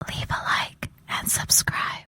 leave a like and subscribe.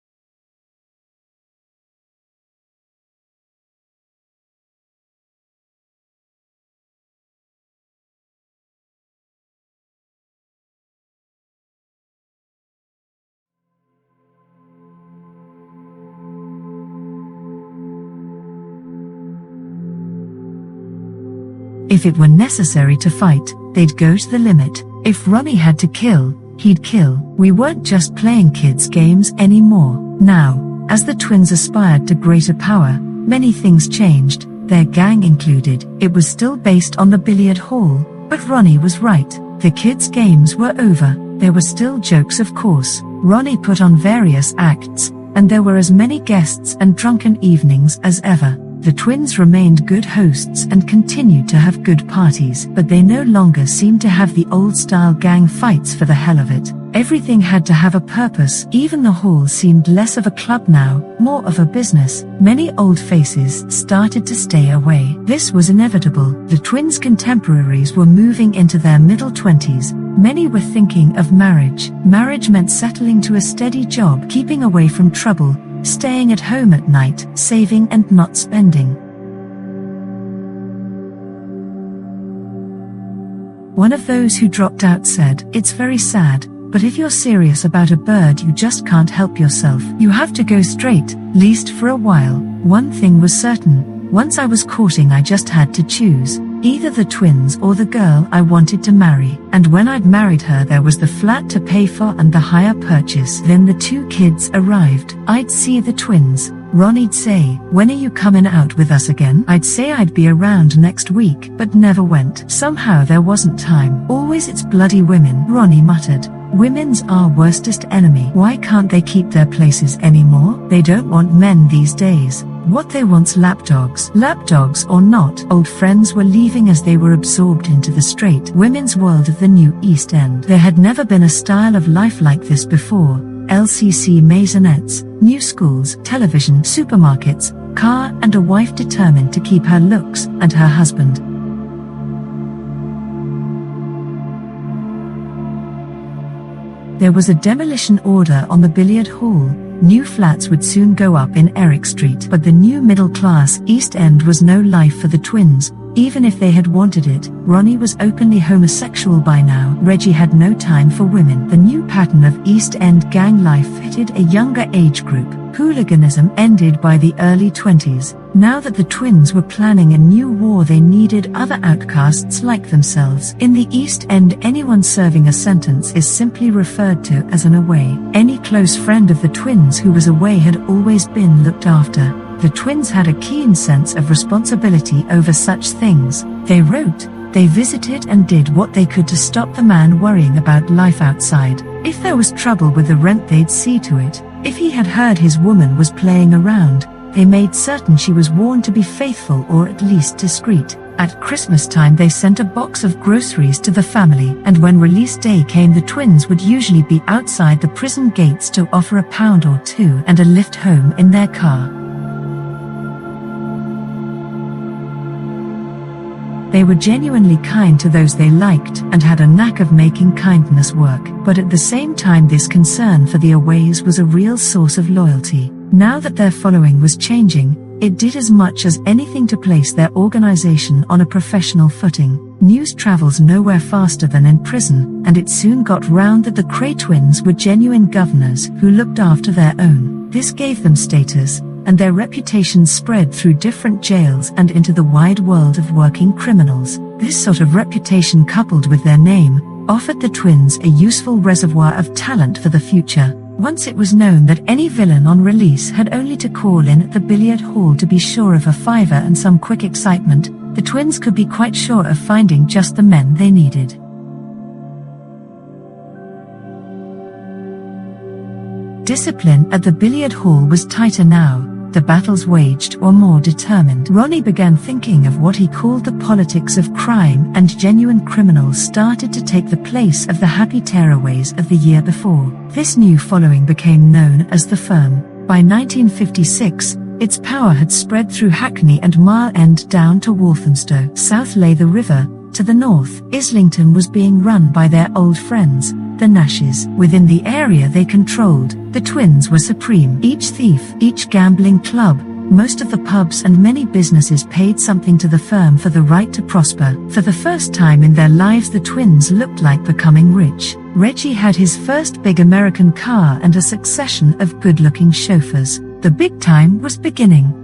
If it were necessary to fight, they'd go to the limit. If Ronnie had to kill, he'd kill. We weren't just playing kids' games anymore. Now, as the twins aspired to greater power, many things changed, their gang included. It was still based on the billiard hall, but Ronnie was right. The kids' games were over. There were still jokes, of course. Ronnie put on various acts, and there were as many guests and drunken evenings as ever. The twins remained good hosts and continued to have good parties, but they no longer seemed to have the old-style gang fights for the hell of it. Everything had to have a purpose. Even the hall seemed less of a club now, more of a business. Many old faces started to stay away. This was inevitable. The twins' contemporaries were moving into their middle 20s. Many were thinking of marriage. Marriage meant settling to a steady job, keeping away from trouble, staying at home at night, saving and not spending. One of those who dropped out said, "It's very sad, but if you're serious about a bird you just can't help yourself. You have to go straight, least for a while." One thing was certain, once I was courting I just had to choose, either the twins or the girl I wanted to marry. And when I'd married her there was the flat to pay for and the hire purchase. Then the two kids arrived. I'd see the twins. Ronnie'd say, "When are you coming out with us again?" I'd say I'd be around next week, but never went. Somehow there wasn't time. "Always it's bloody women," Ronnie muttered. "Women's our worstest enemy. Why can't they keep their places anymore? They don't want men these days. What they want's lapdogs." Lapdogs or not, old friends were leaving as they were absorbed into the straight women's world of the new East End. There had never been a style of life like this before. LCC maisonettes, new schools, television, supermarkets, car, and a wife determined to keep her looks and her husband. There was a demolition order on the billiard hall. New flats would soon go up in Eric Street. But the new middle-class East End was no life for the twins, even if they had wanted it. Ronnie was openly homosexual by now. Reggie had no time for women. The new pattern of East End gang life fitted a younger age group. Hooliganism ended by the early 20s. Now that the twins were planning a new war they needed other outcasts like themselves. In the East End anyone serving a sentence is simply referred to as an away. Any close friend of the twins who was away had always been looked after. The twins had a keen sense of responsibility over such things. They wrote, they visited and did what they could to stop the man worrying about life outside. If there was trouble with the rent they'd see to it. If he had heard his woman was playing around, they made certain she was warned to be faithful or at least discreet. At Christmas time they sent a box of groceries to the family, and when release day came the twins would usually be outside the prison gates to offer a pound or two and a lift home in their car. They were genuinely kind to those they liked and had a knack of making kindness work. But at the same time this concern for the aways was a real source of loyalty. Now that their following was changing, it did as much as anything to place their organization on a professional footing. News travels nowhere faster than in prison, and it soon got round that the Kray twins were genuine governors who looked after their own. This gave them status, and their reputation spread through different jails and into the wide world of working criminals. This sort of reputation coupled with their name, offered the twins a useful reservoir of talent for the future. Once it was known that any villain on release had only to call in at the billiard hall to be sure of a fiver and some quick excitement, the twins could be quite sure of finding just the men they needed. Discipline at the billiard hall was tighter now. The battles waged were more determined. Ronnie began thinking of what he called the politics of crime, and genuine criminals started to take the place of the happy tearaways of the year before. This new following became known as the Firm. By 1956, its power had spread through Hackney and Mile End down to Walthamstow. South lay the river. To the north, Islington was being run by their old friends, the Nashes. Within the area they controlled, the twins were supreme. Each thief, each gambling club, most of the pubs and many businesses paid something to the firm for the right to prosper. For the first time in their lives the twins looked like becoming rich. Reggie had his first big American car and a succession of good-looking chauffeurs. The big time was beginning.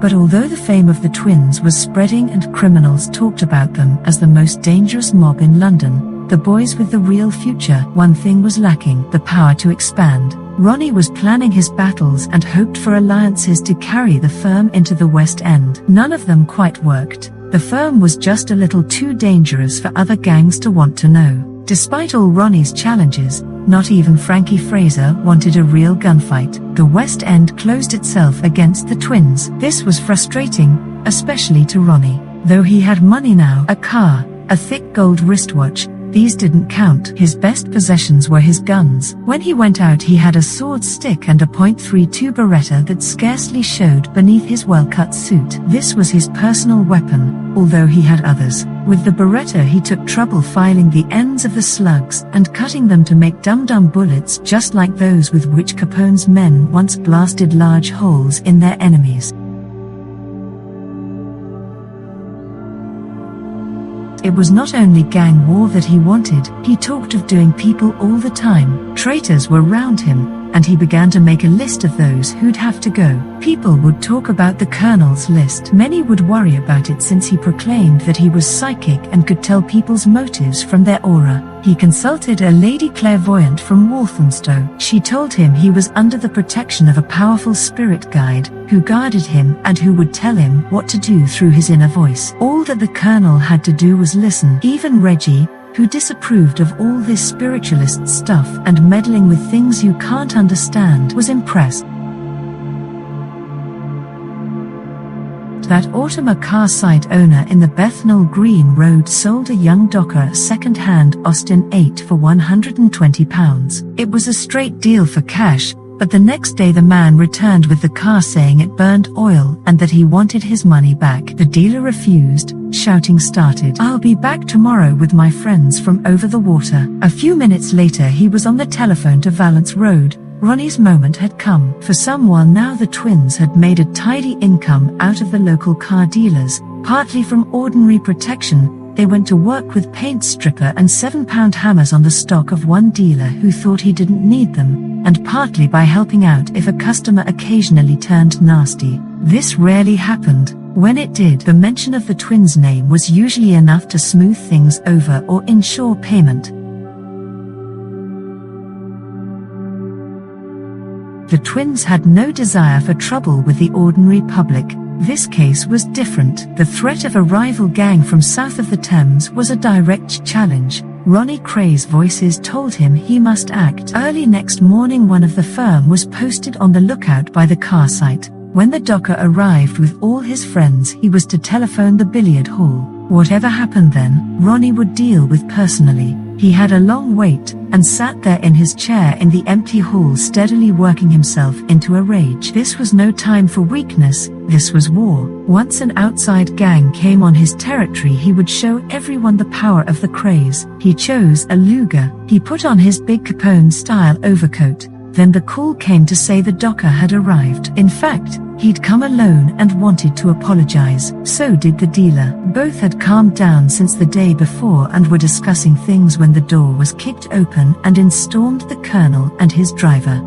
But although the fame of the twins was spreading and criminals talked about them as the most dangerous mob in London, the boys with the real future, one thing was lacking: the power to expand. Ronnie was planning his battles and hoped for alliances to carry the firm into the West End. None of them quite worked. The firm was just a little too dangerous for other gangs to want to know. Despite all Ronnie's challenges, not even Frankie Fraser wanted a real gunfight. The West End closed itself against the twins. This was frustrating, especially to Ronnie. Though he had money now, a car, a thick gold wristwatch, these didn't count. His best possessions were his guns. When he went out he had a sword stick and a .32 Beretta that scarcely showed beneath his well-cut suit. This was his personal weapon, although he had others. With the Beretta he took trouble filing the ends of the slugs and cutting them to make dum-dum bullets just like those with which Capone's men once blasted large holes in their enemies. It was not only gang war that he wanted, he talked of doing people all the time. Traitors were round him, and he began to make a list of those who'd have to go. People would talk about the Colonel's list. Many would worry about it since he proclaimed that he was psychic and could tell people's motives from their aura. He consulted a lady clairvoyant from Walthamstow. She told him he was under the protection of a powerful spirit guide, who guarded him and who would tell him what to do through his inner voice. All that the Colonel had to do was listen. Even Reggie, who disapproved of all this spiritualist stuff and meddling with things you can't understand, was impressed. That autumn a car site owner in the Bethnal Green Road sold a young docker a second-hand Austin 8 for £120. It was a straight deal for cash, but the next day the man returned with the car saying it burned oil and that he wanted his money back. The dealer refused. Shouting started. "I'll be back tomorrow with my friends from over the water." A few minutes later he was on the telephone to Valence Road. Ronnie's moment had come. For some while now the twins had made a tidy income out of the local car dealers, partly from ordinary protection. They went to work with paint stripper and £7 hammers on the stock of one dealer who thought he didn't need them, and partly by helping out if a customer occasionally turned nasty. This rarely happened. When it did, the mention of the twins' name was usually enough to smooth things over or ensure payment. The twins had no desire for trouble with the ordinary public. This case was different. The threat of a rival gang from south of the Thames was a direct challenge. Ronnie Krays' voices told him he must act. Early next morning one of the firm was posted on the lookout by the car site. When the docker arrived with all his friends he was to telephone the billiard hall. Whatever happened then, Ronnie would deal with personally. He had a long wait, and sat there in his chair in the empty hall steadily working himself into a rage. This was no time for weakness, this was war. Once an outside gang came on his territory he would show everyone the power of the Krays. He chose a Luger. He put on his big Capone-style overcoat. Then the call came to say the docker had arrived. In fact, he'd come alone and wanted to apologize. So did the dealer. Both had calmed down since the day before and were discussing things when the door was kicked open and in stormed the Colonel and his driver.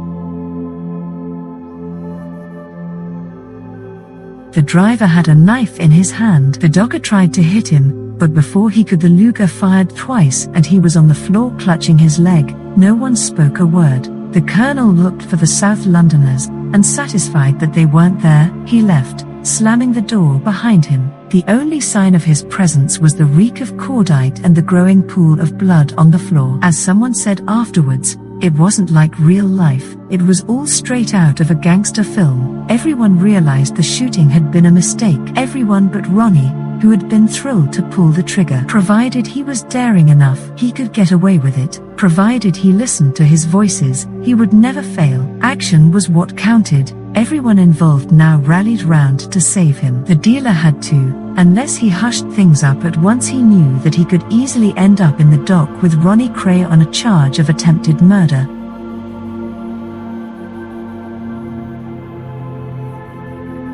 The driver had a knife in his hand. The docker tried to hit him, but before he could the Luger fired twice and he was on the floor clutching his leg. No one spoke a word. The Colonel looked for the South Londoners, and satisfied that they weren't there, he left, slamming the door behind him. The only sign of his presence was the reek of cordite and the growing pool of blood on the floor. As someone said afterwards, it wasn't like real life, it was all straight out of a gangster film. Everyone realized the shooting had been a mistake. Everyone but Ronnie, who had been thrilled to pull the trigger. Provided he was daring enough, he could get away with it. Provided he listened to his voices, he would never fail. Action was what counted. Everyone involved now rallied round to save him. The dealer had to, unless he hushed things up at once. He knew that he could easily end up in the dock with Ronnie Kray on a charge of attempted murder.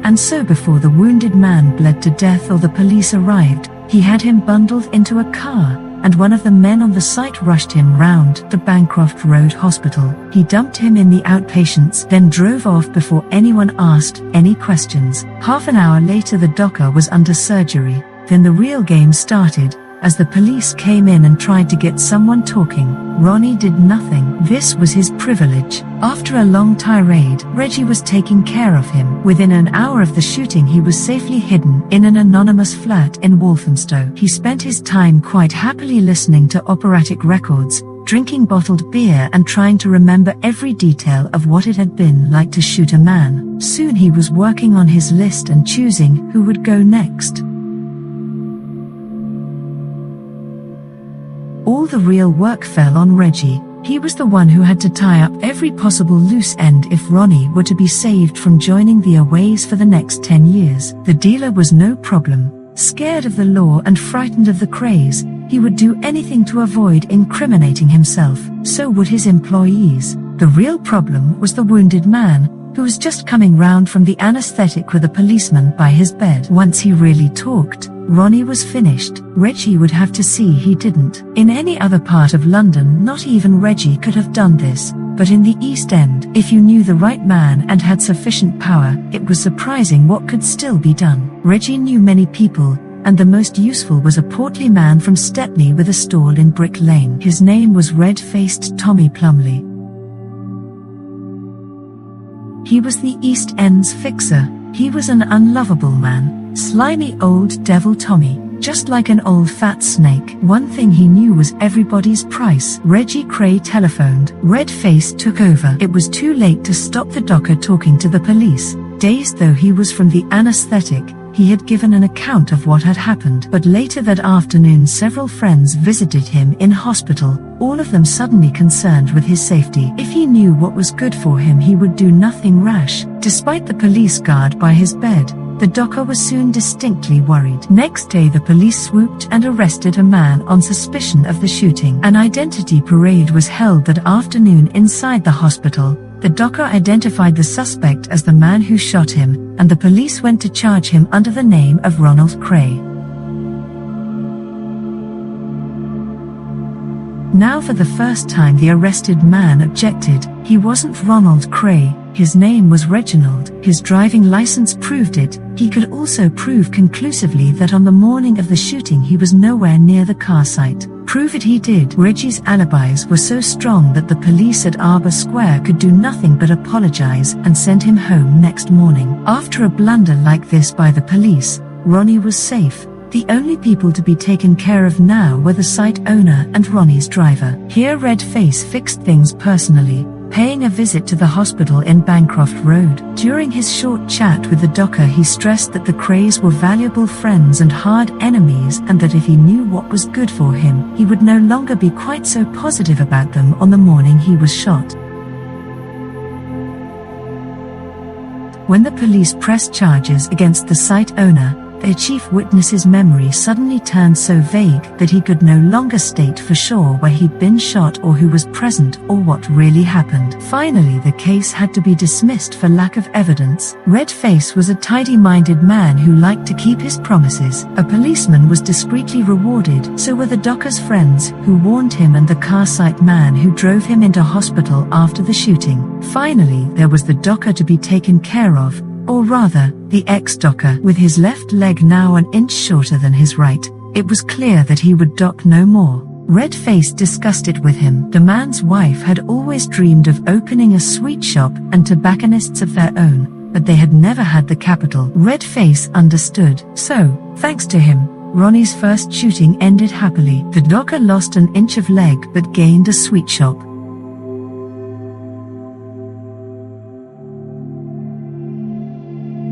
And so before the wounded man bled to death or the police arrived, he had him bundled into a car, and one of the men on the site rushed him round the Bancroft Road Hospital. He dumped him in the outpatients, then drove off before anyone asked any questions. Half an hour later the docker was under surgery. Then the real game started. As the police came in and tried to get someone talking, Ronnie did nothing. This was his privilege. After a long tirade, Reggie was taking care of him. Within an hour of the shooting he was safely hidden in an anonymous flat in Walthamstow. He spent his time quite happily listening to operatic records, drinking bottled beer and trying to remember every detail of what it had been like to shoot a man. Soon he was working on his list and choosing who would go next. All the real work fell on Reggie. He was the one who had to tie up every possible loose end if Ronnie were to be saved from joining the Aways for the next 10 years. The dealer was no problem. Scared of the law and frightened of the Krays, he would do anything to avoid incriminating himself. So would his employees. The real problem was the wounded man, who was just coming round from the anesthetic with a policeman by his bed. Once he really talked, Ronnie was finished. Reggie would have to see he didn't. In any other part of London not even Reggie could have done this, but in the East End, if you knew the right man and had sufficient power, it was surprising what could still be done. Reggie knew many people, and the most useful was a portly man from Stepney with a stall in Brick Lane. His name was red-faced Tommy Plumley. He was the East End's fixer. He was an unlovable man, slimy old devil Tommy, just like an old fat snake. One thing he knew was everybody's price. Reggie Kray telephoned. Red-Face took over. It was too late to stop the docker talking to the police. Dazed though he was from the anesthetic, he had given an account of what had happened. But later that afternoon several friends visited him in hospital, all of them suddenly concerned with his safety. If he knew what was good for him he would do nothing rash. Despite the police guard by his bed, the docker was soon distinctly worried. Next day the police swooped and arrested a man on suspicion of the shooting. An identity parade was held that afternoon inside the hospital. The docker identified the suspect as the man who shot him, and the police went to charge him under the name of Ronald Kray. Now for the first time the arrested man objected. He wasn't Ronald Kray, his name was Reginald. His driving license proved it. He could also prove conclusively that on the morning of the shooting he was nowhere near the car site. Prove it he did. Reggie's alibis were so strong that the police at Arbor Square could do nothing but apologize and send him home next morning. After a blunder like this by the police, Ronnie was safe. The only people to be taken care of now were the site owner and Ronnie's driver. Here Red-Face fixed things personally, paying a visit to the hospital in Bancroft Road. During his short chat with the docker he stressed that the Krays were valuable friends and hard enemies, and that if he knew what was good for him, he would no longer be quite so positive about them on the morning he was shot. When the police pressed charges against the site owner, their chief witness's memory suddenly turned so vague that he could no longer state for sure where he'd been shot or who was present or what really happened. Finally the case had to be dismissed for lack of evidence. Red-Face was a tidy-minded man who liked to keep his promises. A policeman was discreetly rewarded, so were the docker's friends who warned him and the car site man who drove him into hospital after the shooting. Finally there was the docker to be taken care of, or rather, the ex-docker. With his left leg now an inch shorter than his right, it was clear that he would dock no more. Red-Face discussed it with him. The man's wife had always dreamed of opening a sweet shop and tobacconists of their own, but they had never had the capital. Red-Face understood. So, thanks to him, Ronnie's first shooting ended happily. The docker lost an inch of leg but gained a sweet shop.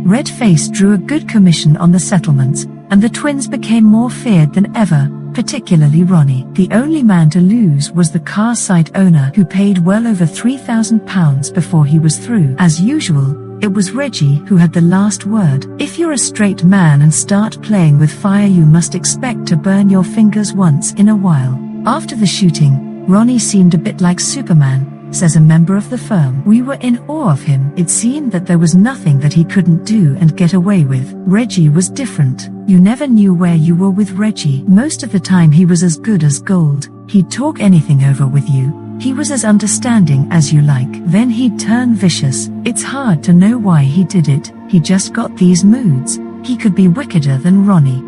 Red-Face drew a good commission on the settlements, and the twins became more feared than ever, particularly Ronnie. The only man to lose was the car site owner, who paid well over £3,000 before he was through. As usual, It was Reggie who had the last word. "If you're a straight man and start playing with fire, you must expect to burn your fingers once in a while." After the shooting, Ronnie seemed a bit like Superman, says a member of the firm. "We were in awe of him. It seemed that there was nothing that he couldn't do and get away with. Reggie was different. You never knew where you were with Reggie. Most of the time he was as good as gold. He'd talk anything over with you. He was as understanding as you like. Then he'd turn vicious. It's hard to know why he did it. He just got these moods. He could be wickeder than Ronnie."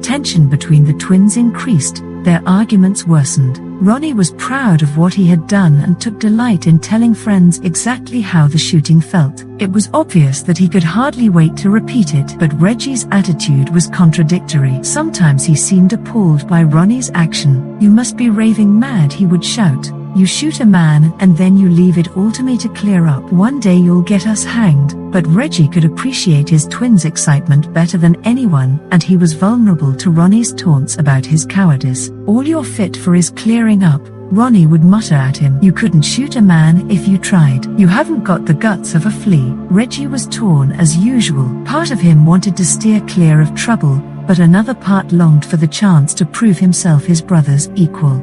Tension between the twins increased. Their arguments worsened. Ronnie was proud of what he had done and took delight in telling friends exactly how the shooting felt. It was obvious that he could hardly wait to repeat it, but Reggie's attitude was contradictory. Sometimes he seemed appalled by Ronnie's action. "You must be raving mad," he would shout. "You shoot a man and then you leave it all to me to clear up. One day you'll get us hanged." But Reggie could appreciate his twins' excitement better than anyone, and he was vulnerable to Ronnie's taunts about his cowardice. "All you're fit for is clearing up," Ronnie would mutter at him. "You couldn't shoot a man if you tried. You haven't got the guts of a flea." Reggie was torn as usual. Part of him wanted to steer clear of trouble, but another part longed for the chance to prove himself his brother's equal.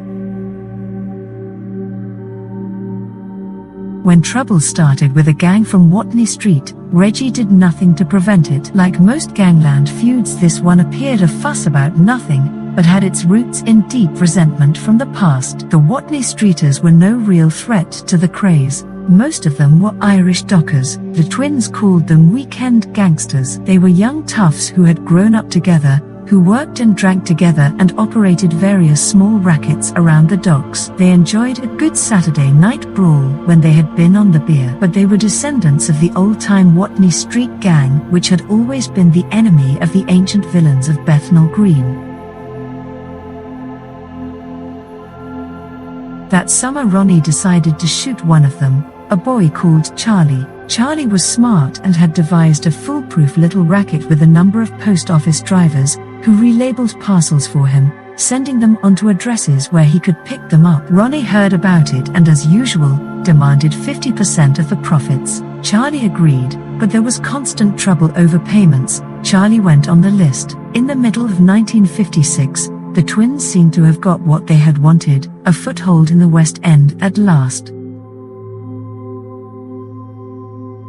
When trouble started with a gang from Watney Street, Reggie did nothing to prevent it. Like most gangland feuds, this one appeared a fuss about nothing, but had its roots in deep resentment from the past. The Watney Streeters were no real threat to the Krays. Most of them were Irish dockers. The twins called them weekend gangsters. They were young toughs who had grown up together, who worked and drank together and operated various small rackets around the docks. They enjoyed a good Saturday night brawl when they had been on the beer, but they were descendants of the old-time Watney Street gang, which had always been the enemy of the ancient villains of Bethnal Green. That summer Ronnie decided to shoot one of them, a boy called Charlie. Charlie was smart and had devised a foolproof little racket with a number of post office drivers, who relabeled parcels for him, sending them onto addresses where he could pick them up. Ronnie heard about it and, as usual, demanded 50% of the profits. Charlie agreed, but there was constant trouble over payments. Charlie went on the list. In the middle of 1956, the twins seemed to have got what they had wanted, a foothold in the West End at last.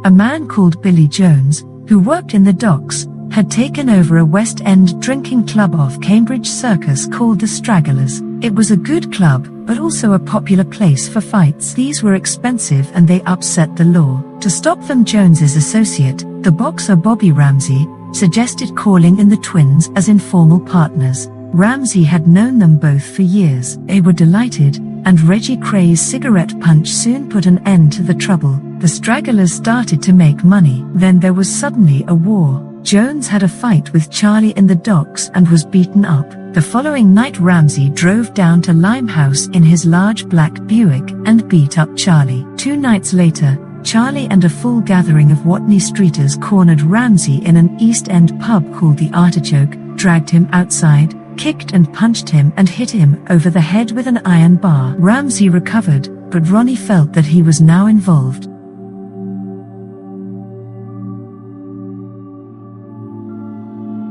A man called Billy Jones, who worked in the docks, had taken over a West End drinking club off Cambridge Circus called the Stragglers. It was a good club, but also a popular place for fights. These were expensive and they upset the law. To stop them, Jones's associate, the boxer Bobby Ramsey, suggested calling in the twins as informal partners. Ramsey had known them both for years. They were delighted, and Reggie Kray's cigarette punch soon put an end to the trouble. The Stragglers started to make money. Then there was suddenly a war. Jones had a fight with Charlie in the docks and was beaten up. The following night Ramsey drove down to Limehouse in his large black Buick and beat up Charlie. 2 nights later, Charlie and a full gathering of Watney Streeters cornered Ramsey in an East End pub called the Artichoke, dragged him outside, kicked and punched him and hit him over the head with an iron bar. Ramsey recovered, but Ronnie felt that he was now involved.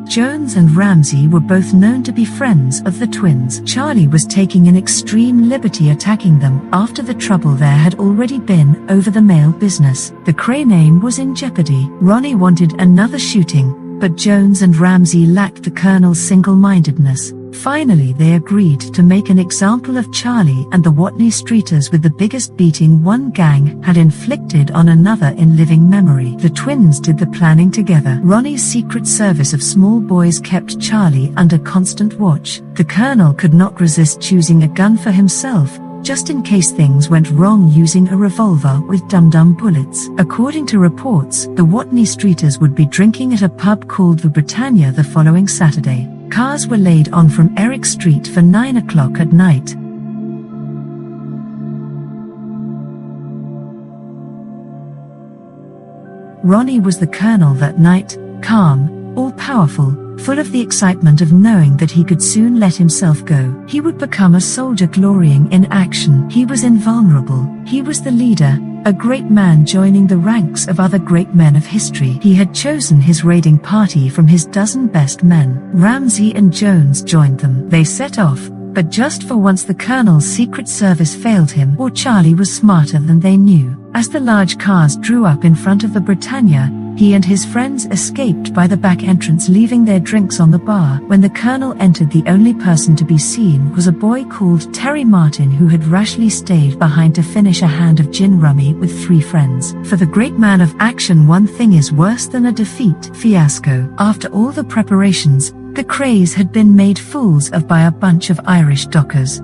Jones and Ramsey were both known to be friends of the twins. Charlie was taking an extreme liberty attacking them after the trouble there had already been over the mail business. The Kray name was in jeopardy. Ronnie wanted another shooting, but Jones and Ramsey lacked the Colonel's single-mindedness. Finally they agreed to make an example of Charlie and the Watney Streeters with the biggest beating one gang had inflicted on another in living memory. The twins did the planning together. Ronnie's secret service of small boys kept Charlie under constant watch. The Colonel could not resist choosing a gun for himself, just in case things went wrong, using a revolver with dum-dum bullets. According to reports, the Watney Streeters would be drinking at a pub called the Britannia the following Saturday. Cars were laid on from Eric Street for 9 o'clock at night. Ronnie was the Colonel that night, calm, all-powerful, full of the excitement of knowing that he could soon let himself go. He would become a soldier glorying in action. He was invulnerable. He was the leader, a great man joining the ranks of other great men of history. He had chosen his raiding party from his dozen best men. Ramsey and Jones joined them. They set off, but just for once the Colonel's Secret Service failed him, or Charlie was smarter than they knew. As the large cars drew up in front of the Britannia, he and his friends escaped by the back entrance, leaving their drinks on the bar. When the Colonel entered, the only person to be seen was a boy called Terry Martin, who had rashly stayed behind to finish a hand of gin rummy with 3 friends. For the great man of action, one thing is worse than a defeat: fiasco. After all the preparations, the Krays had been made fools of by a bunch of Irish dockers.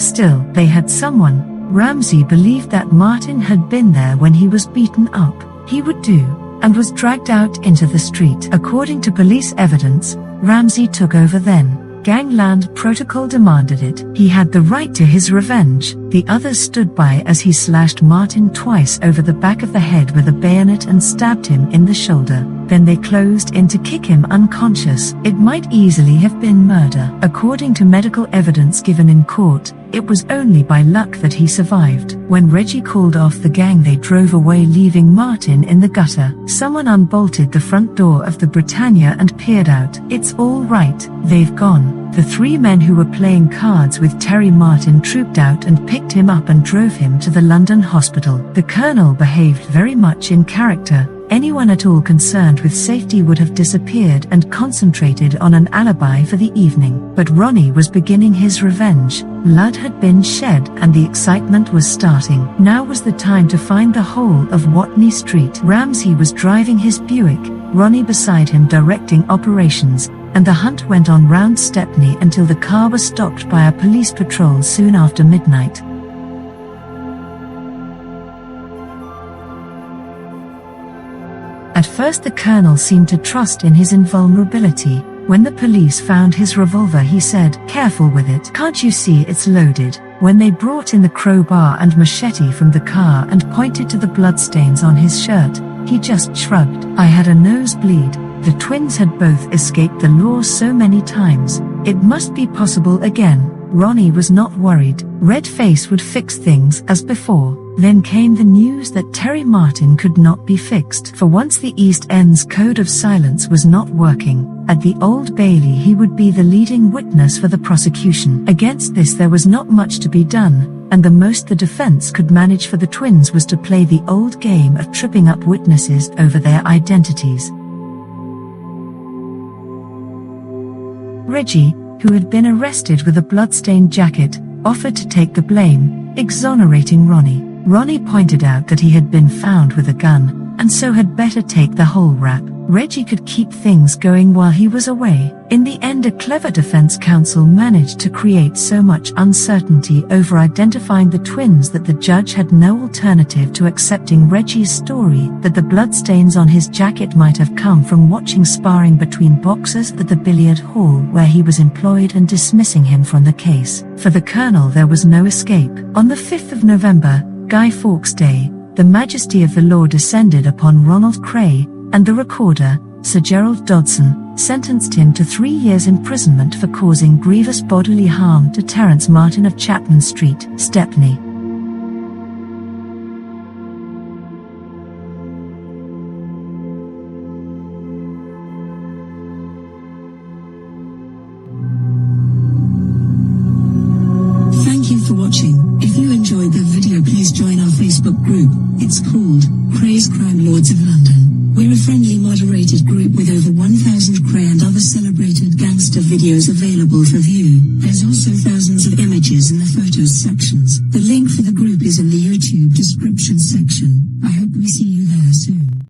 Still, they had someone. Ramsey believed that Martin had been there when he was beaten up. He would do, and was dragged out into the street. According to police evidence, Ramsey took over then. Gangland protocol demanded it. He had the right to his revenge. The others stood by as he slashed Martin twice over the back of the head with a bayonet and stabbed him in the shoulder. Then they closed in to kick him unconscious. It might easily have been murder. According to medical evidence given in court, it was only by luck that he survived. When Reggie called off the gang, they drove away, leaving Martin in the gutter. Someone unbolted the front door of the Britannia and peered out. It's all right, they've gone. The 3 men who were playing cards with Terry Martin trooped out and picked him up and drove him to the London hospital. The Colonel behaved very much in character. Anyone at all concerned with safety would have disappeared and concentrated on an alibi for the evening. But Ronnie was beginning his revenge. Blood had been shed and the excitement was starting. Now was the time to find the whole of Watney Street. Ramsey was driving his Buick, Ronnie beside him directing operations, and the hunt went on round Stepney until the car was stopped by a police patrol soon after midnight. At first the Colonel seemed to trust in his invulnerability. When the police found his revolver, he said, "Careful with it. Can't you see it's loaded?" When they brought in the crowbar and machete from the car and pointed to the bloodstains on his shirt, he just shrugged. "I had a nosebleed. The twins had both escaped the law so many times. It must be possible again." Ronnie was not worried. Redface would fix things as before. Then came the news that Terry Martin could not be fixed. For once the East End's code of silence was not working. At the Old Bailey he would be the leading witness for the prosecution. Against this there was not much to be done, and the most the defense could manage for the twins was to play the old game of tripping up witnesses over their identities. Reggie, who had been arrested with a bloodstained jacket, offered to take the blame, exonerating Ronnie. Ronnie pointed out that he had been found with a gun, and so had better take the whole rap. Reggie could keep things going while he was away. In the end, a clever defense counsel managed to create so much uncertainty over identifying the twins that the judge had no alternative to accepting Reggie's story that the bloodstains on his jacket might have come from watching sparring between boxers at the billiard hall where he was employed, and dismissing him from the case. For the Colonel there was no escape. On the 5th of November, Guy Fawkes Day, the majesty of the law descended upon Ronald Kray, and the recorder, Sir Gerald Dodson, sentenced him to 3 years imprisonment for causing grievous bodily harm to Terence Martin of Chapman Street, Stepney. Thank you for watching. If you enjoyed the video, please join our Facebook group. It's called Krays Crime Lords of London. We're a friendly moderated group with over 1,000 Kray and other celebrated gangster videos available for view. There's also thousands of images in the photos sections. The link for the group is in the YouTube description section. I hope we see you there soon.